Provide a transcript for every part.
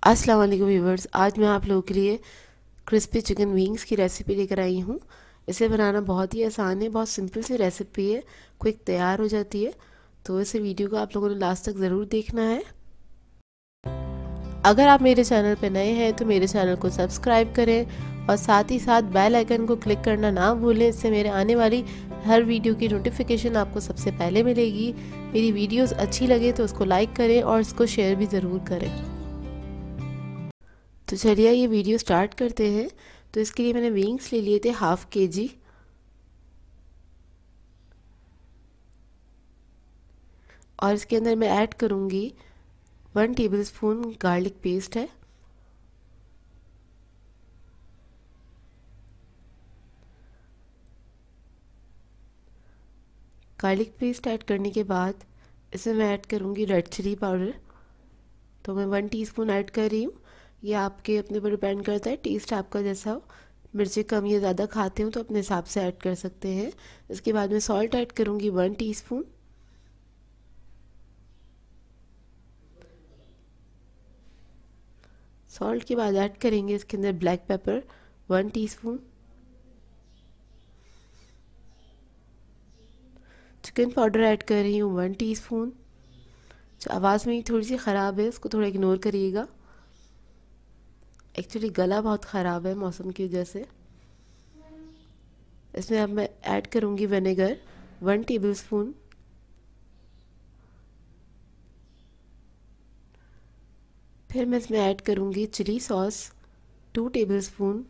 अस्सलाम वालेकुम व्यूवर्स, आज मैं आप लोगों के लिए क्रिस्पी चिकन विंग्स की रेसिपी लेकर आई हूँ। इसे बनाना बहुत ही आसान है, बहुत सिंपल सी रेसिपी है, क्विक तैयार हो जाती है। तो इस वीडियो को आप लोगों ने लास्ट तक ज़रूर देखना है। अगर आप मेरे चैनल पर नए हैं तो मेरे चैनल को सब्सक्राइब करें और साथ ही साथ बेल आइकन को क्लिक करना ना भूलें। इससे मेरे आने वाली हर वीडियो की नोटिफिकेशन आपको सबसे पहले मिलेगी। मेरी वीडियोस अच्छी लगे तो उसको लाइक करें और इसको शेयर भी ज़रूर करें। तो चलिए ये वीडियो स्टार्ट करते हैं। तो इसके लिए मैंने विंग्स ले लिए थे ½ kg और इसके अंदर मैं ऐड करूँगी 1 टेबलस्पून गार्लिक पेस्ट है। गार्लिक पेस्ट ऐड करने के बाद इसमें मैं ऐड करूँगी रेड चिली पाउडर। तो मैं 1 टीस्पून ऐड कर रही हूँ। ये आपके अपने पर डिपेंड करता है, टेस्ट आपका जैसा हो। मिर्ची कम या ज़्यादा खाते हो तो अपने हिसाब से ऐड कर सकते हैं। इसके बाद मैं सॉल्ट ऐड करूँगी 1 टीस्पून। सॉल्ट के बाद ऐड करेंगे इसके अंदर black pepper 1 teaspoon. Chicken powder add कर रही हूँ 1 टीस्पून। जो आवाज़ मेरी थोड़ी सी ख़राब है, उसको थोड़ा इग्नोर करिएगा। एक्चुअली गला बहुत ख़राब है मौसम की वजह से। इसमें अब मैं ऐड करूँगी विनेगर 1 टेबलस्पून। फिर मैं इसमें ऐड करूँगी chilli sauce 2 tablespoon.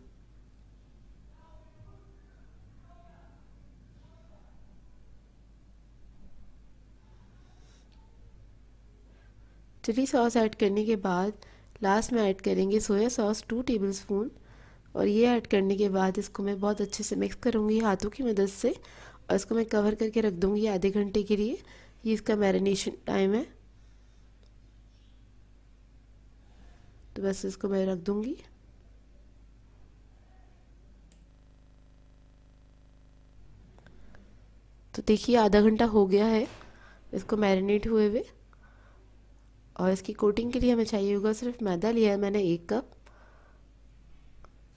Chilli sauce add करने के बाद लास्ट में ऐड करेंगे सोया सॉस 2 टेबलस्पून। और ये ऐड करने के बाद इसको मैं बहुत अच्छे से मिक्स करूँगी हाथों की मदद से और इसको मैं कवर करके रख दूँगी आधे घंटे के लिए। ये इसका मैरिनेशन टाइम है। तो बस इसको मैं रख दूँगी। तो देखिए आधा घंटा हो गया है इसको मैरिनेट हुए हुए। और इसकी कोटिंग के लिए हमें चाहिए होगा सिर्फ मैदा लिया है मैंने 1 कप।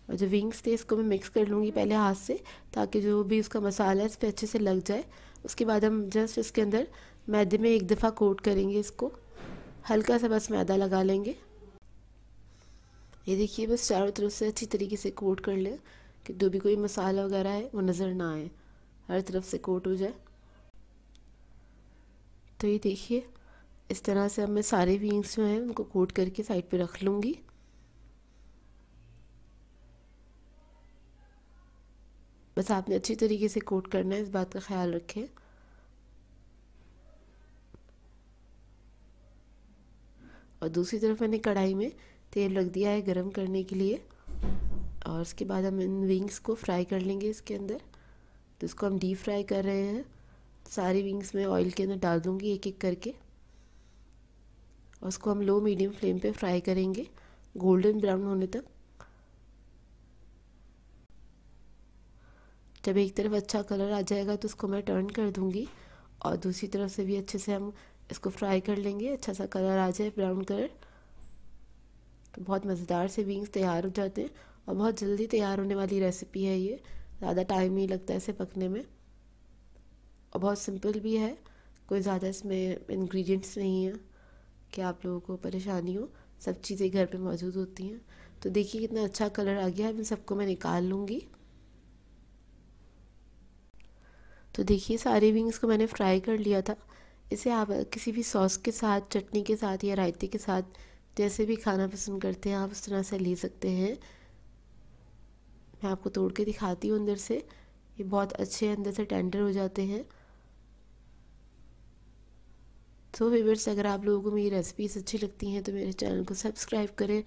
और जो विंग्स थे इसको मैं मिक्स कर लूँगी पहले हाथ से, ताकि जो भी उसका मसाला है इस पर अच्छे से लग जाए। उसके बाद हम जस्ट इसके अंदर मैदे में 1 दफ़ा कोट करेंगे इसको, हल्का सा बस मैदा लगा लेंगे। ये देखिए बस चारों तरफ से अच्छी तरीके से कोट कर लें कि जो भी कोई मसाला वगैरह है वो नज़र ना आए, हर तरफ से कोट हो जाए। तो ये देखिए इस तरह से अब मैं सारे विंग्स जो हैं उनको कोट करके साइड पे रख लूँगी। बस आपने अच्छी तरीके से कोट करना है, इस बात का ख्याल रखें। और दूसरी तरफ मैंने कढ़ाई में तेल रख दिया है गरम करने के लिए। और उसके बाद हम इन विंग्स को फ्राई कर लेंगे इसके अंदर। तो इसको हम डीप फ्राई कर रहे हैं। सारी विंग्स में ऑयल के अंदर डाल दूँगी एक एक करके और उसको हम लो मीडियम फ्लेम पे फ्राई करेंगे गोल्डन ब्राउन होने तक। जब एक तरफ अच्छा कलर आ जाएगा तो उसको मैं टर्न कर दूँगी और दूसरी तरफ से भी अच्छे से हम इसको फ्राई कर लेंगे। अच्छा सा कलर आ जाए ब्राउन कलर, तो बहुत मज़ेदार से विंग्स तैयार हो जाते हैं। और बहुत जल्दी तैयार होने वाली रेसिपी है ये, ज़्यादा टाइम नहीं लगता इसे पकने में और बहुत सिंपल भी है। कोई ज़्यादा इसमें इंग्रेडिएंट्स नहीं है कि आप लोगों को परेशानी हो, सब चीज़ें घर पे मौजूद होती हैं। तो देखिए कितना अच्छा कलर आ गया है। इन सबको मैं निकाल लूँगी। तो देखिए सारे विंग्स को मैंने फ्राई कर लिया था। इसे आप किसी भी सॉस के साथ, चटनी के साथ या रायते के साथ जैसे भी खाना पसंद करते हैं आप उस तरह से ले सकते हैं। मैं आपको तोड़ के दिखाती हूँ अंदर से, ये बहुत अच्छे अंदर से टेंडर हो जाते हैं। तो व्यूअर्स, अगर आप लोगों को मेरी रेसिपीज़ अच्छी लगती हैं तो मेरे चैनल को सब्सक्राइब करें,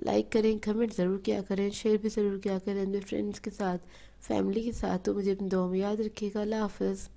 लाइक करें, कमेंट ज़रूर किया करें, शेयर भी ज़रूर किया करें अपने फ्रेंड्स के साथ, फैमिली के साथ। तो मुझे अपनी दुआ में याद रखिएगा। अल्लाह हाफ़िज़।